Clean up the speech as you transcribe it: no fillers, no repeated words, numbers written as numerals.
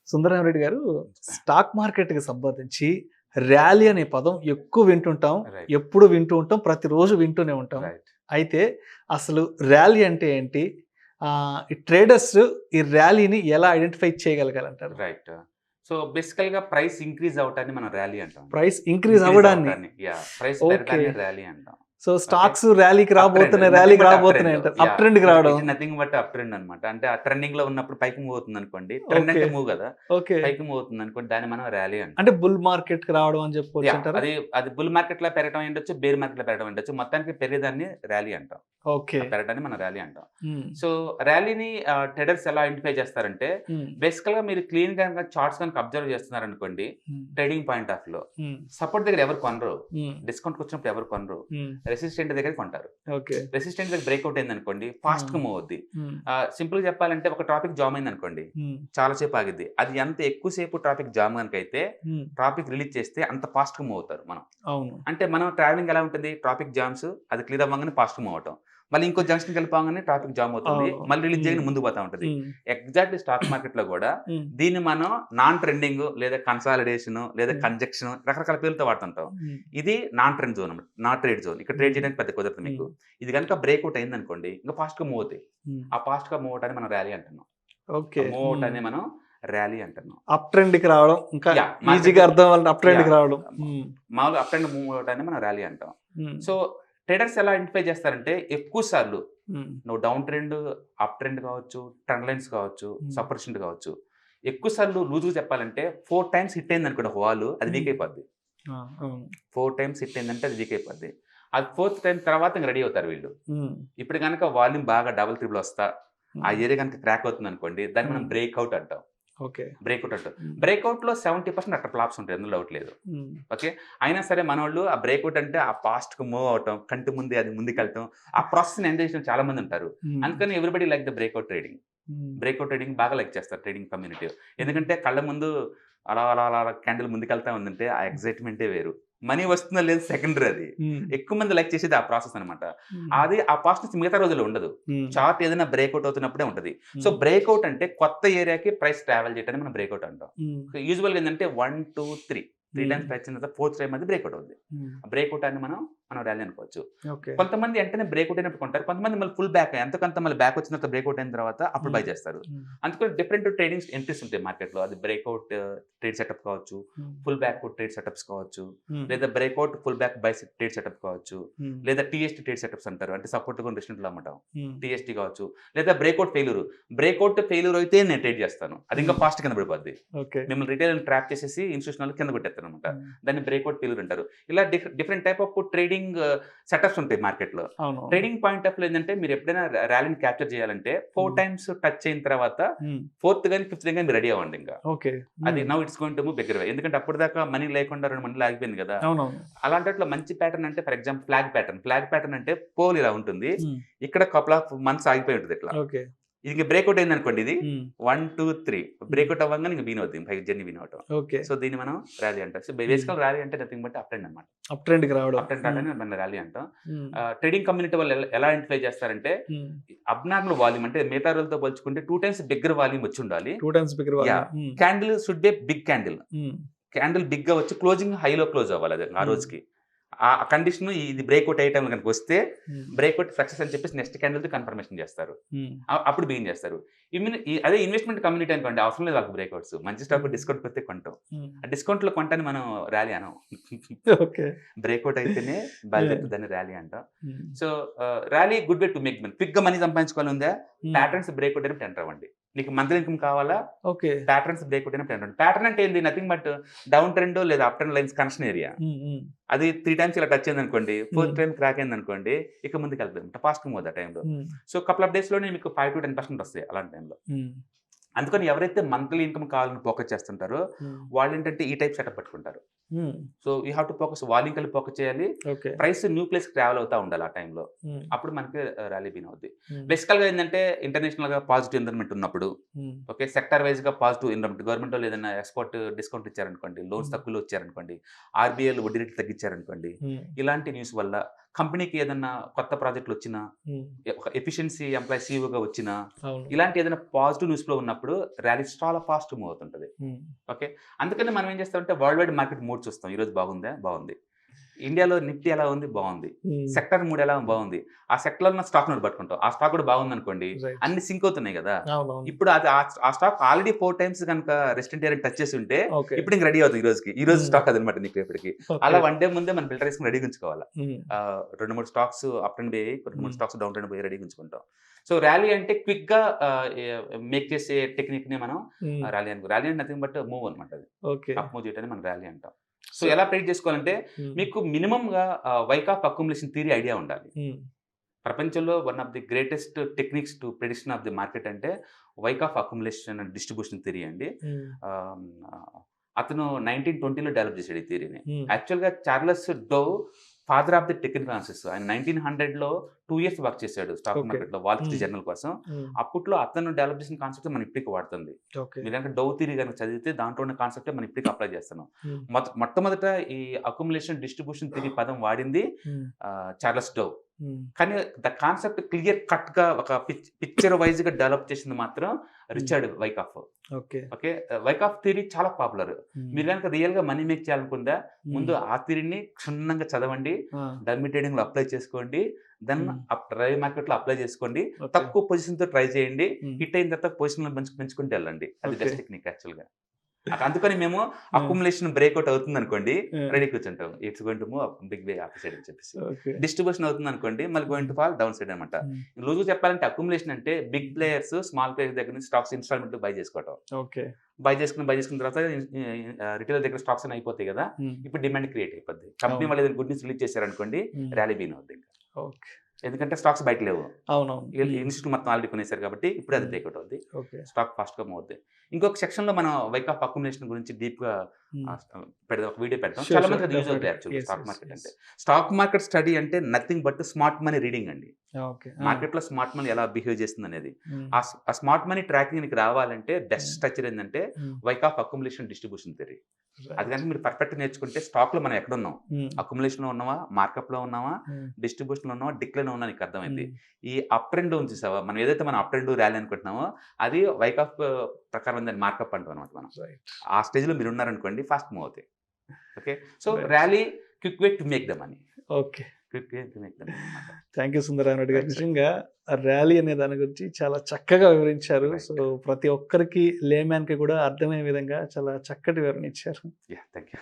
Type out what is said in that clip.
సుందరరామిరెడ్డి గారు, స్టాక్ మార్కెట్‌కి సంబంధించి ర్యాలీ అనే పదం ఎక్కువ వింటుంటాం. రైట్. ఎప్పుడు వింటూ ఉంటాం. ప్రతిరోజు వింటూనే ఉంటాం. రైట్. అయితే అసలు ర్యాలీ అంటే ఏంటి? ఈ ట్రేడర్స్ ఈ ర్యాలీని ఎలా ఐడెంటిఫై చేయగలగాలంటారు? రైట్. సో బేసికల్‌గా ప్రైస్ ఇంక్రీజ్ అవ్వటాన్ని మనం ర్యాలీ అంటాం. ప్రైస్ ఇంక్రీజ్ అవ్వడాన్ని. Price okay. పెరగడాన్ని ర్యాలీ అంటాం. So okay. స్టాక్స్ ర్యాలీకి అప్ ట్రెండ్. రాబోతున్నాయి, నథింగ్ ర్యాలీకి బట్ అప్ రాబోతున్నాయి ట్రెండ్. అంటారు. అప్ ట్రెండ్‌కి రావడం. It nothing but up trend అన్నమాట. అంటే ఆ ట్రెండింగ్‌లో ఉన్నప్పుడు పైకి మూవ్ అవుతుంది అనుకోండి. Trend okay. అంటే మూవ్ కదా! ఓకే. పైకి మూవ్ అవుతుంది అనుకోండి. దాన్ని మనం ర్యాలీ అంటాం. అంటే బుల్ మార్కెట్‌కి రావడం అని చెప్పుకోవచ్చు అంటారా? అది బుల్ మార్కెట్‌లో పెరగడం అయ్యుండొచ్చు, బేర్ మార్కెట్‌లో పెరగడం అయ్యుండొచ్చు. మొత్తానికి పెరిగేదాన్ని ర్యాలీ అంటాం. ఓకే. పెరగడాన్ని మనం ర్యాలీ అంటాం. హ్మ్. సో ర్యాలీని ట్రేడర్స్ ఎలా ఐడెంటిఫై చేస్తారంటే హ్మ్. బేసికల్‌గా మీరు క్లీన్‌గా గనక చార్ట్స్ గనక అబ్జర్వ్ చేస్తున్నారనుకోండి, హ్మ్. ట్రేడింగ్ పాయింట్ ఆఫ్ వ్యూలో హ్మ్. సపోర్ట్ దగ్గర ఎవరు కొనరు. హ్మ్. డిస్కౌంట్‌కి వచ్చినప్పుడు ఎవరు కొనరు. హ్మ్. రెసిస్టెంట్ దగ్గర కొంటారు. ఓకే. రెసిస్టెంట్ దగ్గర బ్రేక్అవుట్ అయిందనుకోండి, ఫాస్ట్‌గా హ్మ్. మూవ్ అవుద్ది. హ్మ్. సింపుల్‌గా చెప్పాలంటే ఒక ట్రాఫిక్ జామ్ అయిందనుకోండి, హ్మ్. చాలా సేపు ఆగిద్ది. అది ఎంత ఎక్కువ సేపు ట్రాఫిక్ జామ్ గనుకైతే హ్మ్. ట్రాఫిక్ రిలీజ్ చేస్తే అంత ఫాస్ట్‌గా మూవ్ అవుతారు మనం. అవును. అంటే మనం ట్రావెలింగ్ ఎలా ఉంటుంది? ట్రాఫిక్ జామ్స్ అది క్లియర్ అవ్వంగానే ఫాస్ట్‌గా మూవ్ అవ్వటం. మళ్ళీ ఇంకో జంక్షన్‌కి వెళ్ళిపోగానే ట్రాఫిక్ జామ్ అవుతుంది. అవును. మళ్ళీ రిలీజ్ హ్మ్. చేయగానే ముందుకు పోతా ఉంటది. హ్మ్. ఎగ్జాక్ట్‌లీ స్టాక్ మార్కెట్‌లో గూడా హ్మ్. దీన్ని మనం నాన్ ట్రెండింగ్ లేదా కన్సాలిడేషన్ లేదా హ్మ్. కంజక్షన్ రకరకాల పేర్లతో వాడుతుంటాం. హ్మ్. ఇది నాన్ ట్రెండ్ జోన్ అన్నమాట. Not trade zone. ఇక్కడ ట్రేడ్ హ్మ్. చేయడానికి పెద్ద కుదరదు మీకు. హ్మ్. ఇది గనుక బ్రేక్అవుట్ అయిందనుకోండి, ఇంకా ఫాస్ట్‌గా మూవ్ అవుతాయి. హ్మ్. ఆ ఫాస్ట్‌గా మూవ్ అవ్వటాన్ని మనం ర్యాలీ అంటున్నాం. ఓకే. మూవ్ హ్మ్. అవ్వటాన్ని మనం ర్యాలీ అంటున్నాం. అప్ ట్రెండ్‌కి రావడం ఇంకా మార్కెట్ ఈజీగా అర్థం అవ్వాలంటే అప్ ట్రెండ్‌కి యాహ్! రావడం. హ్మ్. మామూలుగా అప్ అండ్ మూవ్ అవ్వటాన్ని మనం ర్యాలీ అంటాం. హ్మ్. సో ట్రేడర్స్ ఎలా ఐడెంటిఫై చేస్తారంటే ఎక్కువ సార్లు హ్మ్. నువ్వు డౌన్ ట్రెండ్, అప్ ట్రెండ్ కావచ్చు, ట్రెండ్ లైన్స్ కావచ్చు, హ్మ్. సపోర్షన్ కావచ్చు. ఎక్కువ సార్లు లూజ్‌గా చెప్పాలంటే 4 టైమ్స్ హిట్ అయిందనుకోండి ఒక వాల్ అది వీక్ హ్మ్. అయిపోద్ది. ఆ! అవును. 4 టైమ్స్ హిట్ అయిందంటే అది వీక్ అయిపోద్ది. అది ఫోర్త్ టైమ్ తర్వాత ఇంక రెడీ అవుతారు వీళ్ళు. హ్మ్. ఇప్పుడు గనక వాల్యూమ్ బాగా డబుల్, ట్రిపుల్ వస్తా ఆ హ్మ్. ఏరియా గనక క్రాక్ అవుతుందనుకోండి దాన్ని మనం హ్మ్. బ్రేక్‌ఔట్ అంటాం. ఓకే. బ్రేక్‌ఔట్ అంటాం. హ్మ్. బ్రేక్‌ఔట్‌లో 70% అట్టర్ ఫ్లాప్స్ ఉంటాయి. అందులో డౌట్ లేదు. హ్మ్. ఓకే. అయినా సరే మనోళ్ళు ఆ బ్రేక్‌ఔట్ అంటే ఆ ఫాస్ట్‌గా మూవ్ అవ్వటం, కంటి ముందే అది ముందుకెళ్ళటం, ఆ ప్రాసెస్‌ని ఎంజాయ్ చేసిన చాలా మంది ఉంటారు. హ్మ్. అందుకని everybody like the breakout trading. హ్మ్. బ్రేక్‌ఔట్ ట్రేడింగ్ బాగా లైక్ చేస్తారు ట్రేడింగ్ కమ్యూనిటీ. హ్మ్. ఎందుకంటే కళ్ళ ముందు అలా, అలా, అలా, అలా క్యాండిల్ ముందుకెళ్తా ఉందంటే ఆ ఎక్సైట్‌మెంటే వేరు. మనీ వస్తుందో లేదో సెకండరీ అది. హ్మ్. ఎక్కువ మంది లైక్ చేసేది ఆ ప్రాసెస్ అనమాట. హ్మ్. అది ఆ ప్రాసెస్ మిగతా రోజుల్లో ఉండదు. హ్మ్. చార్ట్ ఏదైనా బ్రేక్‌ఔట్ అవుతున్నప్పుడే ఉంటది. సో, హ్మ్. బ్రేక్‌ఔట్ అంటే కొత్త ఏరియాకి ప్రైస్ ట్రావెల్ చేయటాన్ని మనం బ్రేక్‌ఔట్ అంటాం. హ్మ్. సో, యూజువల్‌గా ఏందంటే 1, 2, 3 హ్మ్. టైమ్స్ టచ్ అయిన తర్వాత ఫోర్త్ టైమ్ అది బ్రేక్‌ఔట్ అవుద్ది. హ్మ్. ఆ బ్రేక్‌ఔట్ అని మనం ర్యాలీ అనుకోవచ్చు. ఓకే. కొంతమంది వెంటనే బ్రేక్‌ఔట్ అయినప్పుడు కొంటారు. కొంతమంది మళ్ళీ ఫుల్ బ్యాక్ ఎంతో కొంత మళ్ళీ బ్యాక్ వచ్చిన తర్వాత బ్రేక్‌ఔట్ అయిన తర్వాత అప్పుడు బై హ్మ్. చేస్తారు. హ్మ్. అందుకని డిఫరెంట్ ట్రేడింగ్ ఎంట్రీస్ ఉంటాయి మార్కెట్‌లో. అది బ్రేక్‌ఔట్ ట్రేడ్ సెటప్ కావచ్చు, హ్మ్. ఫుల్ బ్యాక్ ట్రేడ్ సెటప్స్ కావచ్చు, హ్మ్. లేదా breakout pullback buy trade setup కావచ్చు, హ్మ్. లేదా టీఎస్టీ ట్రేడ్ సెటప్స్ అంటారు. అంటే సపోర్ట్ కొని రెసిస్టెంట్‌లో అమ్మటం. హ్మ్. టీఎస్టీ కావచ్చు, లేదా బ్రేక్‌ఔట్ ఫెయిల్యూర్. బ్రేక్‌ఔట్ ఫెయిల్యూర్ అయితే నేను ట్రేడ్ చేస్తాను. అది ఇంకా హ్మ్. ఫాస్ట్ కింద పడిపోద్ది. ఓకే. మిమ్మల్ని రిటైల్‌ని ట్రాప్ చేసేసి ఇన్స్టిట్యూషనల్ కింద కొట్టేస్తారనమాట. హ్మ్. దాన్ని బ్రేక్‌ఔట్ ఫెయిల్యూర్ అంటారు. ఇలా different type of trading setups ఉంటాయి మార్కెట్‌లో. అవును. ట్రేడింగ్ పాయింట్ ఆఫ్ వ్యూ ఏందంటే మీరు ఎప్పుడైనా ర్యాలీని క్యాప్చర్ చేయాలంటే 4 హ్మ్. టైమ్స్ టచ్ అయిన తర్వాత హ్మ్. ఫోర్త్ గాని, ఫిఫ్త్ గాని మీరు రెడీ అవ్వండి ఇంకా. ఓకే. అది హ్మ్. Now it's going to move bigger వే. ఎందుకంటే అప్పటిదాకా మనీ లేకుండా 2 మంత్లు ఆగిపోయింది కదా! అవునవును. అలాంటట్లో మంచి ప్యాటర్న్ అంటే for example flag pattern. Flag pattern అంటే పోల్ ఇలా ఉంటుంది. హ్మ్. ఇక్కడ కపుల్ ఆఫ్ మంత్స్ ఆగిపోయి ఉంటది ఇట్లా. ఓకే. ఇది ఇంక బ్రేక్‌ఔట్ అయిందనుకోండి ఇది. హ్మ్. 1, 2, 3 హ్మ్. బ్రేక్‌ఔట్ అవ్వంగానే ఇంక విన్ అవుద్ది. పైకి జర్నీ విన్ అవ్వటం. ఓకే. సో, దీన్ని మనం ర్యాలీ అంటాం. సో, హ్మ్. బేసికల్ ర్యాలీ అంటే నథింగ్ బట్ అప్ ట్రెండ్ అన్నమాట. అప్ ట్రెండ్‌కి రావడం. అప్ ట్రెండ్ హ్మ్. రావడాన్ని మనం ర్యాలీ అంటాం. హ్మ్. ట్రేడింగ్ కమ్యూనిటీ వాళ్ళు ఎలా ఐడెంటిఫై చేస్తారంటే హ్మ్. అబ్నార్మల్ వాల్యూమ్ అంటే మిగతా రోజులతో పోల్చుకుంటే 2 టైమ్స్ బిగ్గర్ వాల్యూమ్ వచ్చుండాలి. 2 times bigger volume. Hmm. Candle should be big candle. Hmm. Candle బిగ్‌గా వచ్చి క్లోజింగ్ హైలో క్లోజ్ అవ్వాలి అది ఆ హ్మ్. రోజుకి. ఆ కండిషన్ ఇది బ్రేక్‌ఔట్ అయ్యే టైంలో గనుక వస్తే హ్మ్. బ్రేక్‌ఔట్ సక్సెస్ అని చెప్పేసి నెక్స్ట్ క్యాండిల్‌తో కన్ఫర్మేషన్ చేస్తారు. హ్మ్. అప్పుడు బిగిన్ చేస్తారు. అదే ఇన్వెస్ట్‌మెంట్ కమ్యూనిటీ అనుకోండి అవసరం లేదు వాళ్ళకి బ్రేక్‌ఔట్స్. మంచి స్టాక్ హ్మ్. డిస్కౌంట్‌కి వస్తే కొంటాం. హ్మ్. ఆ డిస్కౌంట్‌లో కొంటాన్ని మనం ర్యాలీ అనం. ఓకే. బ్రేక్‌ఔట్ అయితేనే యాహ్! బయలుదేరితే దాన్ని ర్యాలీ అంటాం. హ్మ్. So, rally good way to make money. క్విక్‌గా మనీ సంపాదించుకోవాలి ఉందా? హ్మ్. ప్యాటర్న్స్ బ్రేక్‌ఔట్ అయినప్పుడు ఎంటర్ అవ్వండి. నీకు మంత్లీ ఇన్‌కమ్ కావాలా? ఓకే. ప్యాటర్న్స్ బ్రేక్‌ఔట్ అయినప్పుడు ఎంటర్ అవ్వండి. ప్యాటర్న్ అంటే ఏంది? నథింగ్ బట్ డౌన్ ట్రెండ్ లేదా up trend lines connection area. హ్మ్. హ్మ్. అది 3 టైమ్స్ ఇలా టచ్ అయిందనుకోండి, ఫోర్త్ హ్మ్. టైమ్ క్రాక్ అయిందనుకోండి, ఇక ముందుకెళ్తదనమాట. ఫాస్ట్‌గా మూవ్ అవుద్ది ఆ టైంలో. హ్మ్. సో, కపుల్ ఆఫ్ డేస్‌లోనే మీకు 5-10% వస్తాయి అలాంటి టైంలో. హ్మ్. అందుకని ఎవరైతే మంత్లీ ఇన్‌కమ్ కావాలని ఫోకస్ చేస్తుంటారో, హ్మ్. వాళ్ళేంటంటే ఈ టైప్ సెటప్ పట్టుకుంటారు. హ్మ్. So, you have to focus volume కలిపి ఫోకస్ చేయాలి. ఓకే. ప్రైస్ న్యూ ప్లేస్‌కి ట్రావెల్ అవుతా ఉండాలి ఆ టైంలో. హ్మ్. అప్పుడు మనకి ర్యాలీ బిగిన్ అవుద్ది. హ్మ్. బేసికల్‌గా ఏందంటే ఇంటర్నేషనల్‌గా పాజిటివ్ ఎన్విరాన్మెంట్ ఉన్నప్పుడు, హ్మ్. ఓకే. సెక్టార్ వైస్‌గా పాజిటివ్ ఎన్విరాన్మెంట్ గవర్నమెంట్ వాళ్ళు ఏదైనా ఎక్స్‌పోర్ట్ డిస్కౌంట్ ఇచ్చారనుకోండి, లోన్స్ హ్మ్. తక్కువలో ఇచ్చారనుకోండి, ఆర్‌బీఐలు వడ్డీ రేట్లు తగ్గించారనుకోండి, హ్మ్. ఇలాంటి న్యూస్ వల్ల కంపెనీకి ఏదన్నా కొత్త ప్రాజెక్టులు వచ్చినా, ఒక ఎఫిషియన్సీ ఎంప్లాయీ సీఈఓగా వచ్చినా, అవును. ఇలాంటి ఏదైనా పాజిటివ్ న్యూస్ ఫ్లో ఉన్నప్పుడు ర్యాలీ చాలా ఫాస్ట్ మూవ్ అవుతుంటది. ఓకే. అందుకని మనం ఏం చేస్తామంటే వరల్డ్ వైడ్ మార్కెట్ మూడ్ చూస్తాం. ఈరోజు బాగుందా? బాగుంది. ఇండియాలో నిఫ్టీ ఎలా ఉంది? బాగుంది. సెక్టార్ మూడ్ ఎలా బాగుంది. ఆ సెక్టార్‌లో ఉన్న స్టాక్ నోట్ పట్టుకుంటాం. ఆ స్టాక్ కూడా బాగుందనుకోండి, రైట్. అన్ని సింక్ అవుతున్నాయి కదా! అవునవును. ఇప్పుడు అది ఆ స్టాక్ ఆల్రెడీ 4 టైమ్స్ గనుక రెసిస్టెంట్ ఏరియాని టచ్ చేసి ఉంటే, ఓకే. ఇప్పుడు ఇంక రెడీ అవుతుంది ఈ రోజుకి. ఈ రోజు స్టాక్ అదనమాట నీకు రేపటికి. ఓకే. అలా వన్ డే ముందే మనం ఫిల్టర్ చేసుకొని రెడీగా ఉంచుకోవాలి. హ్మ్. 2, 3 స్టాక్స్ అప్ ట్రెండ్ పోయాయి. 2, 3 హ్మ్. స్టాక్స్ డౌన్ ట్రెండ్ పోయి రెడీగా ఉంచుకుంటాం. సో ర్యాలీ అంటే క్విక్‌గా మేక్ చేసే టెక్నిక్‌ని మనం ర్యాలీ అనుకో. ర్యాలీ అంటే నథింగ్ బట్ మూవ్ అనమాట అది. ఓకే. అప్ మూవ్ చేయడాన్ని మనం ర్యాలీ అంటాం. సో సో ఎలా ప్రెడిక్ట్ చేసుకోవాలంటే మీకు మినిమమ్‌గా Wyckoff accumulation theory idea ఉండాలి. ప్రపంచంలో one of the greatest techniques to prediction of the market అంటే Wyckoff accumulation and distribution theory అండి. ఆహ్, అతను 1920లో డెవలప్ చేసాడు ఈ థియరీని. యాక్చువల్‌గా Charles Dow father of the technical analysis. ఆయన 1900లో 2 ఇయర్స్ వర్క్ చేశాడు స్టాక్ ఓకే. మార్కెట్‌లో వాల్ స్ట్రీట్ జర్నల్ కోసం. అప్పట్లో అతను డెవలప్ చేసిన కాన్సెప్ట్ మనం ఇప్పటికి వాడుతుంది. ఓకే. మీరు గనుక డోవ్ థియరీ గనుక చదివితే దాంట్లో ఉన్న కాన్సెప్టే మనం ఇప్పటికి అప్లై చేస్తున్నాం. మొట్టమొదట ఈ అక్యుములేషన్ డిస్ట్రిబ్యూషన్ థియరీ పదం వాడింది చార్లెస్ డోవ్. కానీ ద కాన్సెప్ట్ క్లియర్ కట్‌గా ఒక పిక్చర్ వైస్‌గా డెవలప్ చేసింది మాత్రం రిచర్డ్ వైకాఫ్. ఓకే. ఓకే. వైకాఫ్ థియరీ చాలా పాపులర్. మీరు గనుక రియల్‌గా మనీ మేక్ చేయాలనుకుందా, ముందు ఆ థియరీని క్షుణ్ణంగా చదవండి. డమ్మీ ట్రేడింగ్‌లో అప్లై చేసుకోండి. దెన్ డ్రై మార్కెట్‌లో అప్లై చేసుకోండి. తక్కువ పొజిషన్‌తో ట్రై చేయండి. హిట్ అయిన తర్వాత పొజిషన్‌లో పెంచుకుంటూ వెళ్ళండి. అది బెస్ట్ టెక్నిక్ యాక్చువల్‌గా. అందుకని మేము అక్యుములేషన్ బ్రేక్‌ఔట్ అవుతుందనుకోండి, రెడీ కూర్చుంటాం. It's going to move up big way up side అని చెప్పేసి. డిస్ట్రిబ్యూషన్ అవుతుందనుకోండి, మళ్ళీ going to fall down side అనమాట. లూజ్‌గా చెప్పాలంటే అక్యుములేషన్ అంటే బిగ్ ప్లేయర్స్, స్మాల్ ప్లేయర్స్ దగ్గర నుంచి స్టాక్స్ ఇన్‌స్టాల్‌మెంట్‌లో బై చేసుకోవటం. ఓకే. బై చేసుకున్న తర్వాత రిటైలర్ దగ్గర స్టాక్స్ అన్ని అయిపోతాయి కదా! ఇప్పుడు డిమాండ్ క్రియేట్ అయిపోద్ది. కంపెనీ వాళ్ళు ఏదైనా గుడ్ న్యూస్ రిలీజ్ చేశారనుకోండి, ర్యాలీ బీన్ అవుద్ది ఇంకా. ఓకే. ఎందుకంటే స్టాక్స్ బయట లేవు. అవునవును. ఇన్స్టిట్యూట్ మొత్తం ఆల్రెడీ కొనేసారు కాబట్టి ఇప్పుడు అది బ్రేక్‌ఔట్ అవుద్ది. ఓకే. స్టాక్ ఫాస్ట్‌గా మూవ్ అవుద్ది. ఇంకొక సెక్షన్‌లో మనం వైక్ ఆఫ్ అక్యుములేషన్ గురించి డీప్‌గా పెడదాం. ఒక వీడియో పెడతాం. చాలా మందికి అది యూజ్ అవుతుంది యాక్చువల్లీ స్టాక్ మార్కెట్ అంటే. స్టాక్ మార్కెట్ స్టడీ అంటే nothing but smart money reading అండి. ఓకే. మార్కెట్‌లో స్మార్ట్ మనీ ఎలా బిహేవ్ చేస్తుందనేది. ఆ స్మార్ట్ మనీ ట్రాకింగ్ నీకు రావాలంటే బెస్ట్ స్ట్రక్చర్ ఏందంటే వైక్ ఆఫ్ అక్యుములేషన్ డిస్ట్రిబ్యూషన్ థియరీ. అది కనుక మీరు పర్ఫెక్ట్‌గా నేర్చుకుంటే స్టాక్‌లో మనం ఎక్కడున్నాం? అక్యుములేషన్‌లో ఉన్నామా? మార్కప్‌లో ఉన్నామా? డిస్ట్రిబ్యూషన్‌లో ఉన్నామా? డిక్లైన్‌లో ఉన్నామా? నీకు అర్థమైంది. ఈ అప్ అండ్ డౌన్ చూసావా? మనం ఏదైతే మనం అప్ అండ్ ర్యాలీ అనుకుంటున్నామో అది వైక్ ఆఫ్ ప్రకారం దాన్ని మార్కప్ అంటాం అనమాట మనం. ఆ స్టేజ్‌లో మీరు ఉన్నారనుకోండి ఫాస్ట్ మూవ్ అవుతాయి. Okay. So rally quick way to make the money. Okay. Quick way to make the money అన్నమాట. థ్యాంక్ యూ సుందర్ రామి రెడ్డి గారు. నిజంగా ర్యాలీ అనే దాని గురించి చాలా చక్కగా వివరించారు. సో ప్రతి ఒక్కరికి లేమ్యాన్‌కి కూడా అర్థమయ్యే విధంగా చాలా చక్కటి వివరణ ఇచ్చారు. Thank you.